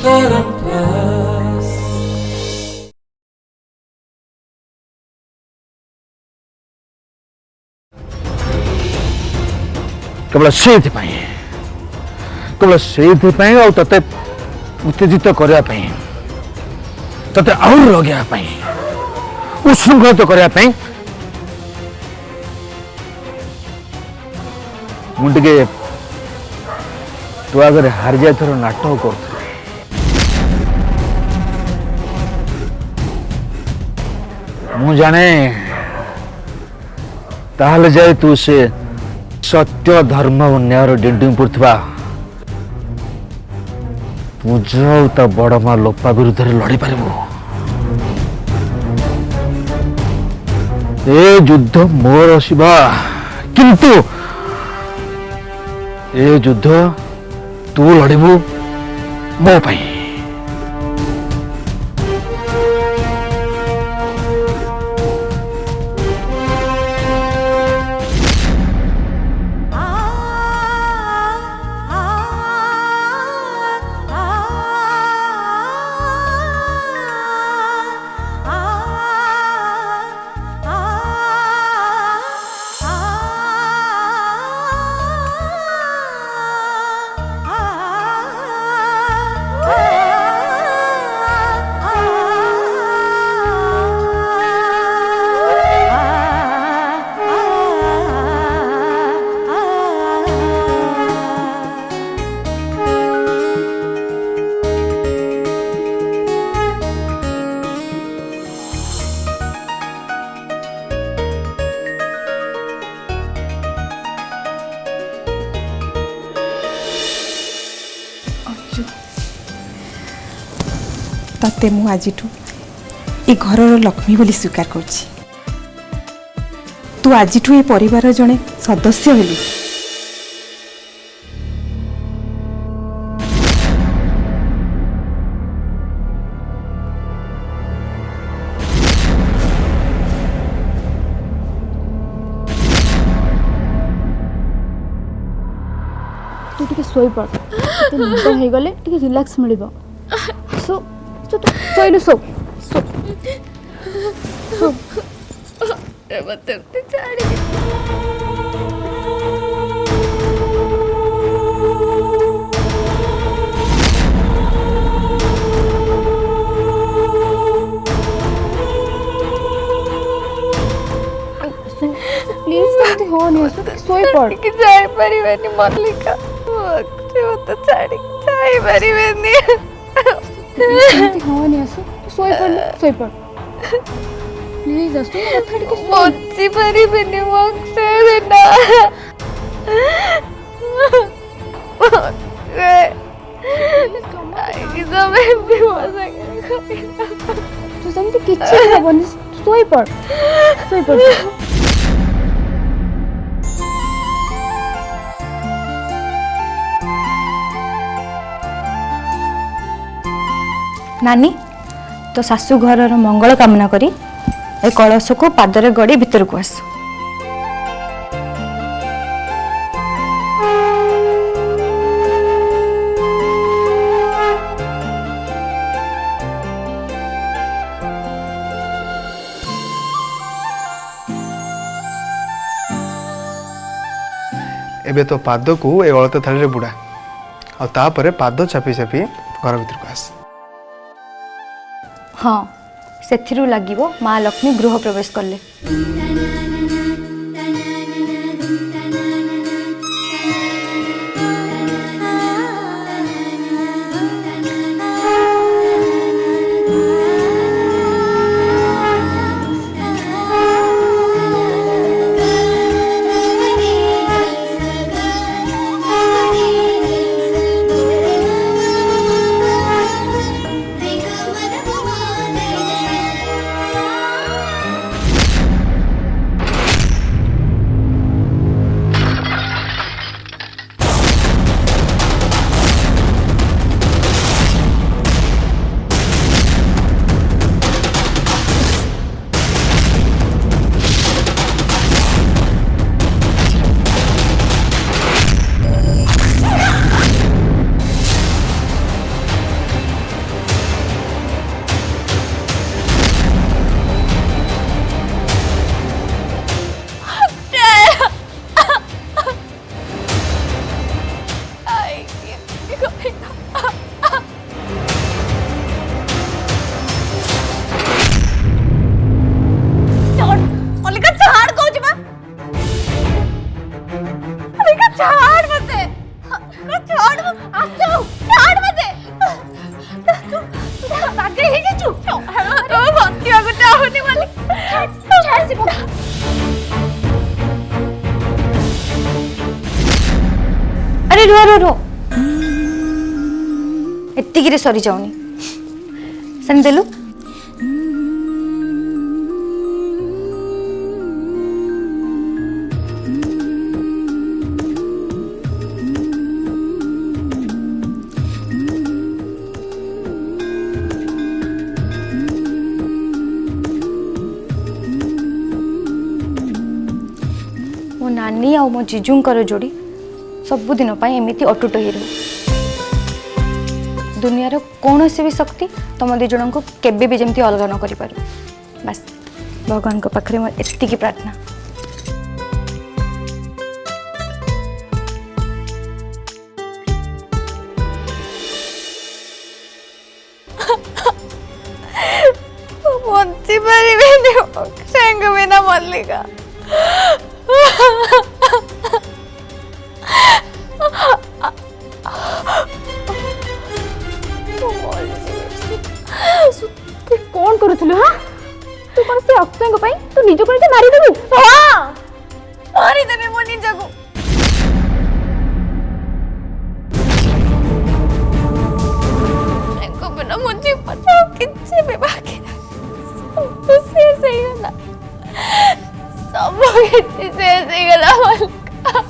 केवल से केवल से ते उत्तेजित करने ते आउर लगे उशृंखलित करने मुझे तू आगे हार जाए थोड़ा नाटक कर मु जाने ताहले जाए तू से सत्य धर्म और न्याय डिंडिंग पड़ता पूज ता बड़ माँ लोपा विरुद्ध लड़ी पार ए युद्ध मोर शिवा किंतु ए युद्ध तू लड़बू मो पाई ते मु आज ए घर लक्ष्मी बोली स्वीकार करछि। तू आज ए परिवार जड़े सदस्य हेलु। तू टिके सोई पड़ निद हो गले टिके रिलैक्स मिलिबो सो सो तू सोइलु सो सो सो ए मत छाड़ी प्लीज तू होनी सोई पड़ कि जाई परिवेनी मल्लिका मत छाड़ी जाई परिवेनी होनी सोई पड़ प्लीज आसु कथा टिके बच्ची परिवेनी मक्से देना आई सब एमती हो सके तू समझ किछि हबनी सोई पड़ नानी तो सासू घर मंगल कामना करी ए कलश को पादरे गड़ी भीतर को आस। एबे तो पाद को ए अलता थाली रे बुड़ा आ तापरे पाद छापी छापी घर भीतर को आस। हाँ सेथिरु लागिबो माँ लक्ष्मी गृह प्रवेश करले। एतिकिरे सरी जाऊनी सेन देलु मो नानी आ मो जीजूंकर जोड़ी सबुदिन एमती अटूट ही रही दुनियार कौन सी भी शक्ति तुम दी जन को केबे भी जमती अलग न कर बस भगवान को पाखरे मोर एति की प्रार्थना बंची पारिबेनी सांग बिना मल्लिका कौन करूथलु हां तू कोन से अक्षय को पई तू निज को निज मारी देबी हां मारी देबी मो निजको सांग बिना मो जीवन किछि भी बाकी सब शेष हो गला सब किछि शेष हो गला मल्लिका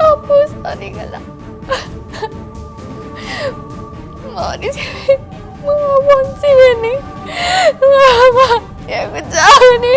सब सरी गला मारी बंची बेनी जाऊनी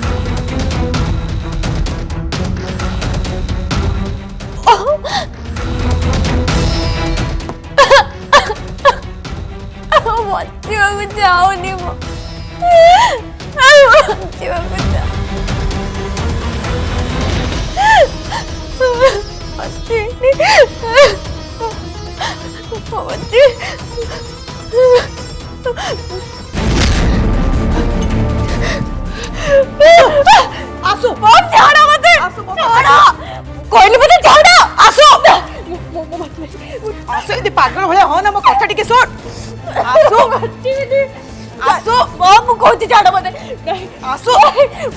बच्ची जाऊनी आसो बहुत झाड़ा मत झाड़ा कोई नहीं मत झाड़ा आसो आसो ये पागल भले हो ना मो कथा टिके सुन आसो आसो बम कोची झाड़ा मत नहीं आसो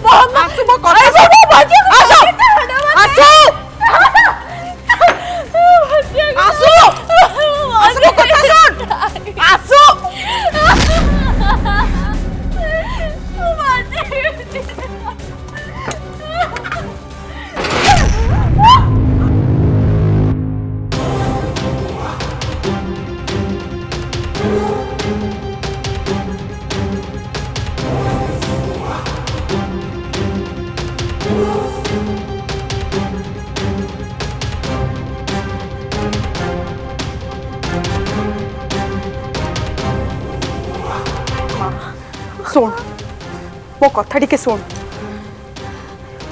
बम आसो मो कथा सुन आसो आसो आसो आसो मो कथा सुन आसो सुन मो कथा टिके सुन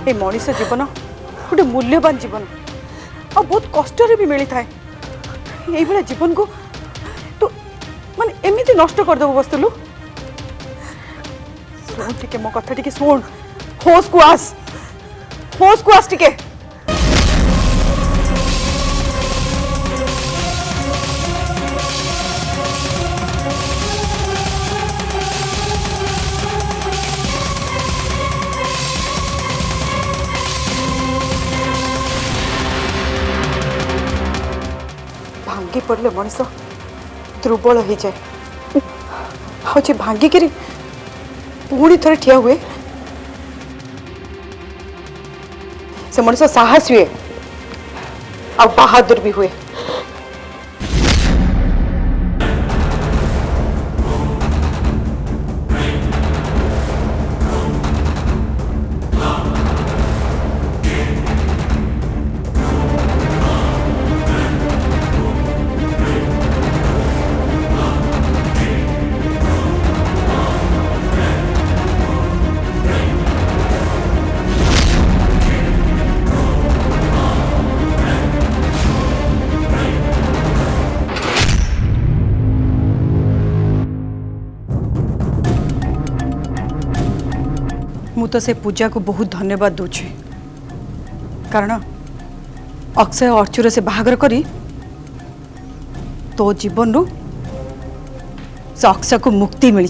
ए मनीष जीवन गोटे मूल्यवान जीवन और बहुत कष्ट भी मिली थाए यही भाई जीवन को तू माने एमती नष्ट करदेव बसलु सुन टिके मो कथा टिके सुन होश को आस टिके भांगी पड़े मनीष दुर्बल हो जाए हूँ भांगिक पुणी थे ठिया हुए से मनीष साहस हुए आ बहादुर भी हुए मु तो से पूजा को बहुत धन्यवाद दूची कारण अक्षय अर्चुर से बाहागर करी तो जीवन रू से अक्षय को मुक्ति मिली।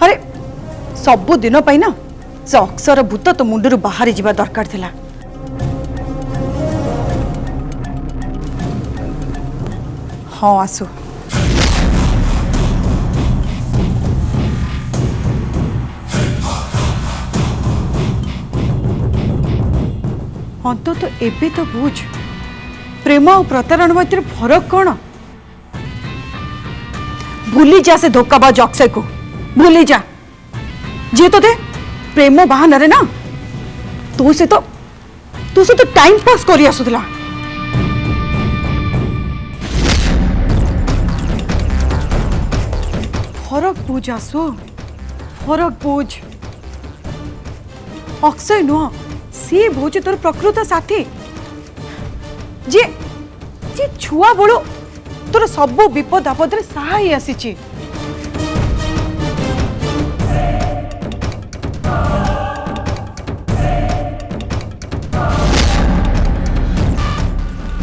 अरे सबु दिन ना से अक्षर भूत तो मुंडरू बाहरी जावा दरकार थिला। हाँ आसु अंत तो एबे तो बुझ प्रेम और प्रतारण मध्य फरक कौन। भूली जा से धोखाबाज अक्षय को, भूली जा। जी तो दे प्रेम बहाना रे ना तो से तो टाइम पास करी आसुला। फरक बुझ आसु, फरक बुझ। अक्षय नुह सी भोज तोर प्रकृत साथी जे जे छुआ बड़ो तोर सब विपद आपद सहाय आसी।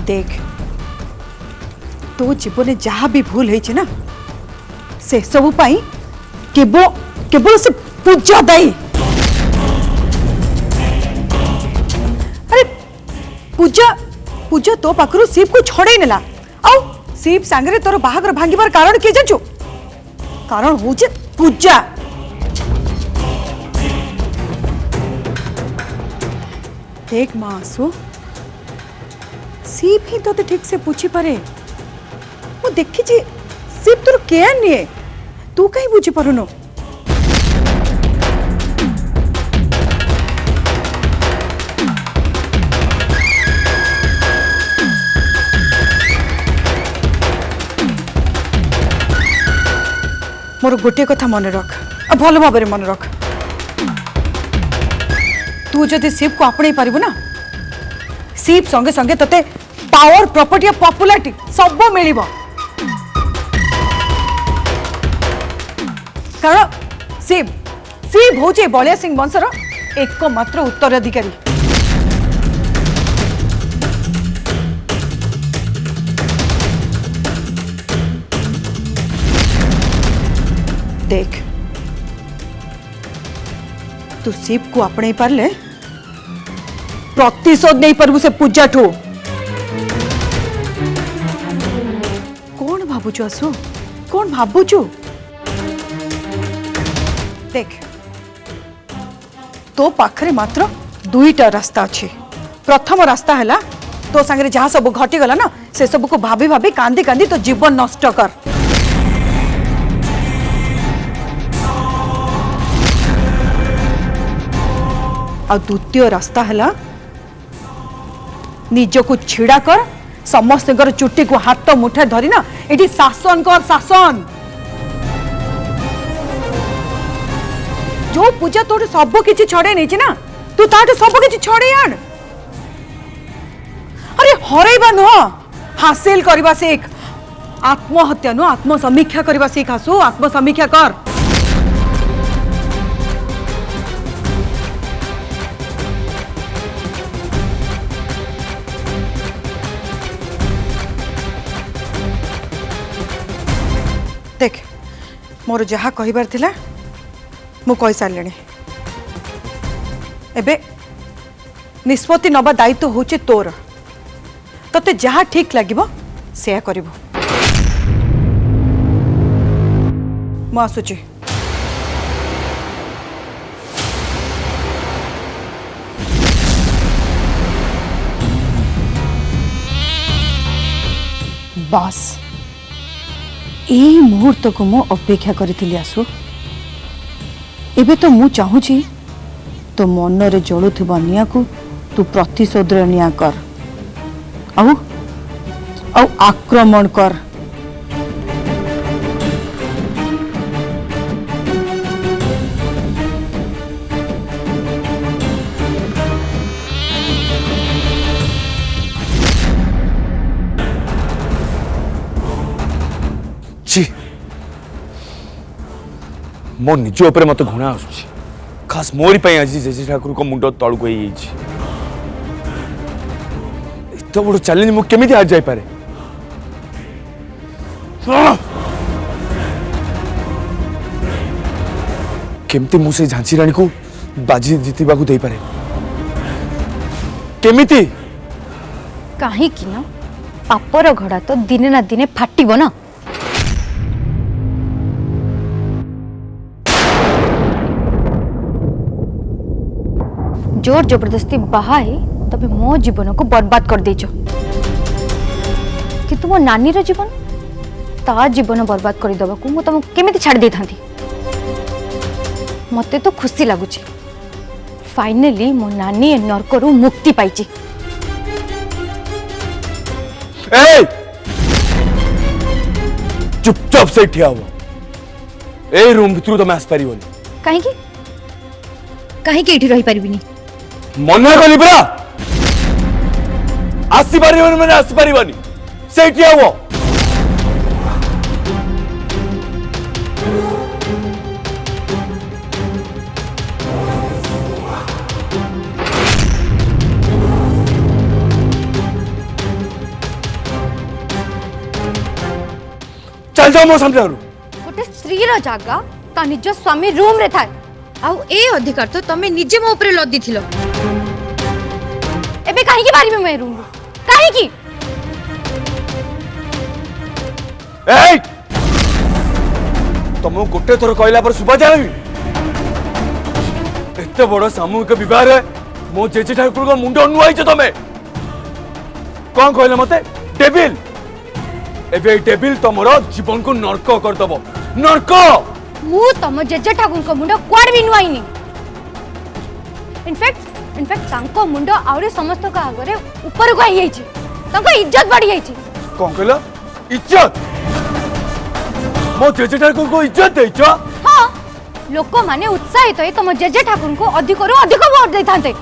देख तो जीवन जहाँ भी भूल है ना से सब पाई केवल केवल से पूजा दायी। पूजा पूजा तो पाखरु शिव को छड़े नेला आउ शिव सांगरे तोर बाहागर भांगिबार कारण के जानछु। कारण होचे पूजा। देख मासु शिव ही तो ठीक से पूछी पारे। मु देखी जी शिव तोर केयर निए तू कहीं बुझी पारुनो। मोर गोटे कथा मन रख भल भाव मन रख। तू जदि शिव को आपणे पारिबु ना शिव संगे संगे तते पावर प्रॉपर्टी और पॉपुलैरिटी सब मिलिबो। कारण शिव शिव होचे बलिया सिंह वंशर एकमात्र उत्तराधिकारी। देख तू शिव को आपणे पारले प्रतिशोध नहीं पारबु से पूजा ठू। कौन भाबुचु आसु कौन भाबुचु। देख तो पाखरे मात्र दुईटा रास्ता अच्छी। प्रथम रास्ता है तो सांगे जहाँ सब घटी गला ना से सब को भाभी भाभी कांदी कांदी तो जीवन नष्ट कर। और द्वितीय रास्ता है निज को छिड़ा कर समस्त चुट्टी को हाथ मुठा धरी ना ये शासन कर शासन। जो पूजा तोड़ सब किसी छड़े नहीं ना तू ताठू सब किसी छड़े आन। अरे हरैबा नुह हासिल करवा सीख। आत्महत्या नुह आत्मसमीक्षा करवा सीख। आसु आत्मसमीक्षा कर। देख मोर जहा कहिबार थिला मु कहि सारलेनी। एबे निष्पत्ति नबा दायित्व होचे तोर। तते जहा ठीक लागिबो से करिबो। मु आसुची। बस यही मुहूर्त को मु अपेक्षा करी आसु। एबे तो मु चाहूची तो मन रे जलुथिबा निया को तू प्रतिशोध रे निया कर आउ आक्रमण कर। छी मो निज उपरे मत घृणा आसुची। खास मोरी पाई आज जेजे ठाकुर को मुंड तलू को एत बड़ चैलेंज मु केमिति हार जाई पारे। केमती मु से झांसी रानी को बाजी जीतवा को दे पारे केमिति कहीं ना पापर घड़ा तो दिने ना दिने फाटिबो ना। जोर जबरदस्ती बाहाई तबे मो जीवन को बर्बाद कर देचो कि तुम नानी रो जीवन ता जीवन बर्बाद कर दबा को मु तुमको केमिति छाड़ दे थांती। मते तो खुशी लागुची फाइनली मो नानी ए नरकरू मुक्ति पाइची। ए चुपचाप से ठिया हुआ ए रूम भितर तुम आस पारिबनी कहीं एठी रही पारिबिनी मना कली परा आसी पारिबनी माने आसी पारिबनी से ठिया हुआ चल जाओ मो सामने गोटे स्त्री रो जागा ता निज स्वामी रूम रे थाए आउ ए अधिकार तो तमे निजे मो ऊपर लदी थिलो। एबे काहे की बारी में रूम काहे की ए तुम गोटे थर कहला पर सुबा जाबी एते बड़ सामूहिक विवाह रे मो जेजे ठाकुर को मुंड नुआई छ तमे कोन कहले मते डेविल एबे डेविल तमरो जीवन को नरक कर दबो नरक मु तम जेजे ठाकुर को मुंड क्वाड भी नुआईनी इनफैक्ट तांको मुंड आउरे समस्त का आगरे ऊपर को आई छी तांको इज्जत बढ़ी आई छी। कोन कहला इज्जत मो जेजे ठाकुर को इज्जत देछ हां लोक माने उत्साहित होई तम जेजे ठाकुर को अधिक रु अधिक वोट दे थांते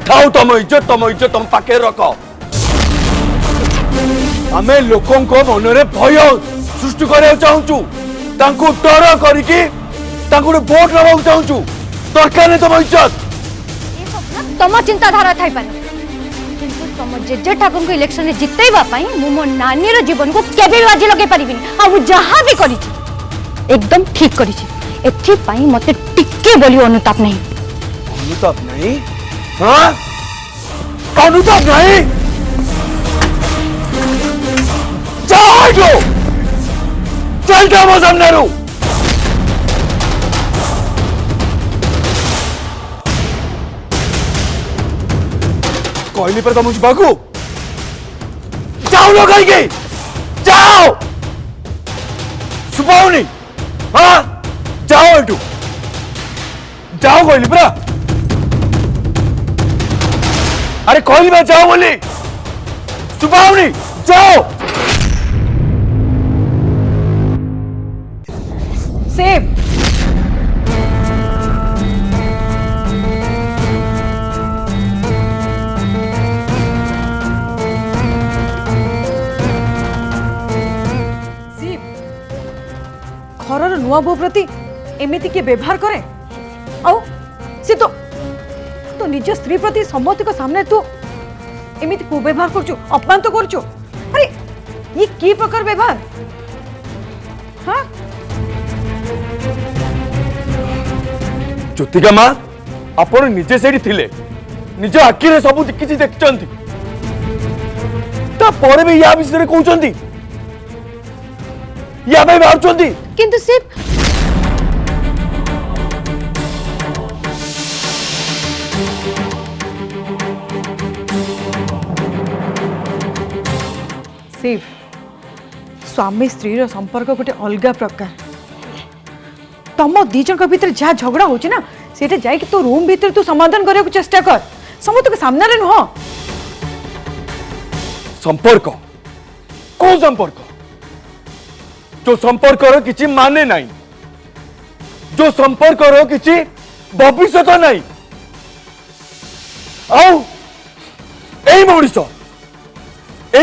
थाउ तम इज्जत तम पाके रखो आमे लोकों को मनरे भय सृष्टि करे चाहूचु तांको डर करिकि तांको वोट लबाउ चाहूचु दरकार नै तम इज्जत तम चिंताधारा थाई पारे किंतु तम जेजे ठाकुर को इलेक्शन रे जितैबा पई मु मो नानी रो जीवन को केबे बाजी लगे परिबिनी आ मु जहां भी करी छी एकदम ठीक करी छी एथि पई मते टिके बोली अनुताप नहीं हां अनुताप नहीं जाओ चल जाओ मो सामने रो कहली पर तुम बाकू जाओ लोग आएंगे जाओ सुपावनी हाँ जाओ एटू जाओ कहली परा अरे कहली मैं जाओ बोली सुपावनी जाओ सेब घर नुआ बो प्रति एमती किए व्यवहार करे आउ से तो निज स्त्री प्रति सम्मति को सामने तू एमती को व्यवहार करछु अपमान तो करछु अरे ये की प्रकार व्यवहार हाँ ज्योतिका माँ आपण निजे सेठी थिले निज आखि रे सब किछि देखचंती ता परे भी या विषय रे कहउचंती या भाई बाहरचंती किंतु सिर्फ शिव स्वामी स्त्री रो संपर्क गोटे अलग प्रकार तम दी जन भीतर जहाँ झगड़ा होची ना सेटा जाई कि तो रूम भीतर तू समाधान करने को चेष्टा कर समस्त के सामने रे नुह संपर्क को संपर्क जो संपर्क रो किछि माने नहीं जो संपर्क रो किछि भविष्यत नहीं आउ एई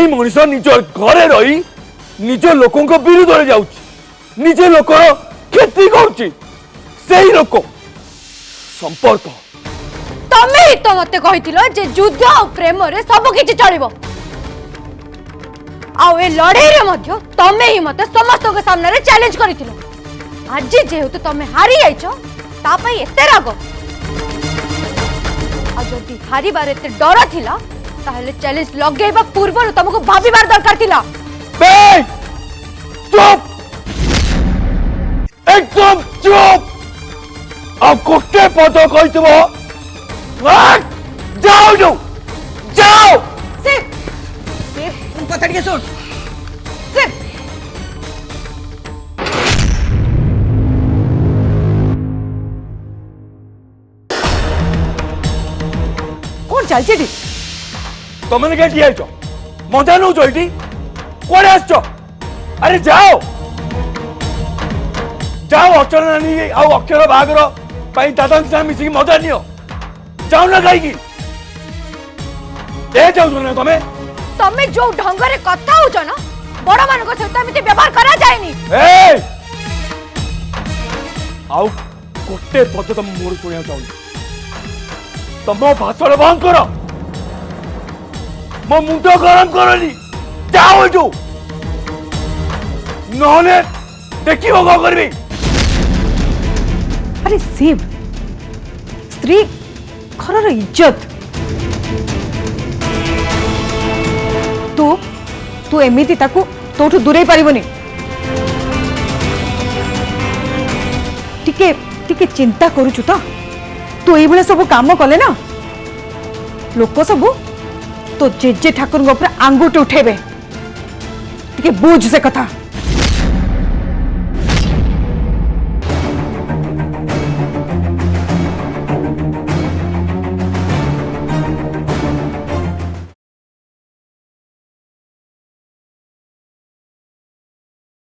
मनीष निज घरे रही निज लोकों को विरुद्ध रे जाउछि निजे लोकर खेती करुछि सेही लोक संपर्क तमे ही तो मते कहितिलो जे युद्ध आ प्रेम रे सब किछि चलिबो आउ ए लड़ाई रे मध्य तमे ही मते समस्त के सामने रे चैलेंज करितिलो आज जेहेतु तमे हारी जाइछो तापाई एते राग आ जदि हारिबार एते डर थिला ताहले चैलेंज लगेबा पूर्व तुमको भाबीबार दरकार थिला। बे चुप एकदम चुप अब गोटे पद कहथबो जाओ जो जाओ कथा टिके सुन से कौन चलছে टी तुमने क्या किया छो मजा नो जो इटी कोड़े आछो अरे जाओ जाओ अक्षर नानी आउ अक्षर बागर पाई दादा के साथ मिसी मजा नियो जाओ ना गाई की ए जाओ ना तमे तमे जो ढंगरे कथा होचो ना बड़ मान को सहित एमिति व्यवहार करा जायनी। ए आउ गोटे पद तुम मोर सुनिया चाहूँ तुम भाषण बंद करो मो मुंड गरम करनी जाओ जो नहले देखियो कौन करबी। अरे शिव स्त्री घर इज्जत तू तू एमिति ताकू तोठू दूरे पारिबनी टिके टिके चिंता करूचु तो तू एई भले सब काम कले ना लोक सब तो जेजे ठाकुर ऊपर आंगुठी उठेबे टिके बुझ से कथा।